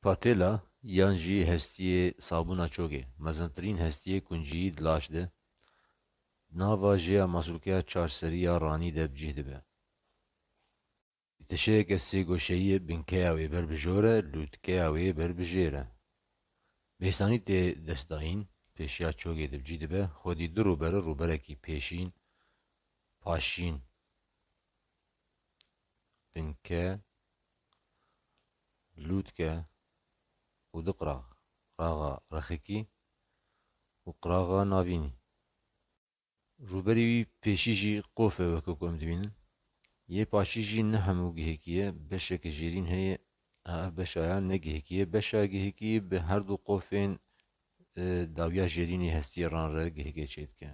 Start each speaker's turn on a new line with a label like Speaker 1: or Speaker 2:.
Speaker 1: Patêla yan jî hestiyê sabûna çokê, mezintirîn hestiyê kunciyî di laş de, nava jêya masûlkeya çarserî ya ranî de bicih dibe. Tişeyeke sêgoşeyî binkeya wê ber bi jor e, lûtkeya wê ber bi jêr e. Bêsanî tê destdayîn, pêşiya çokê de bicih dibe, xwedî du rûbere rûberekî pêşîn, paşîn, binke, lûtke û du qiraq. Qirağa rexekî û qirağa navînî. Rûberî wî pêşî jî qof e wekî ku em dibînin. Yê paşî jî ne hemû gihekî ye, beşeke jêrîn heye, ev beşa ya ne gihekî ye. Beşa gihekî bi her du qofên dawiya jêrînê hestiyê ran re gihekê çê dike.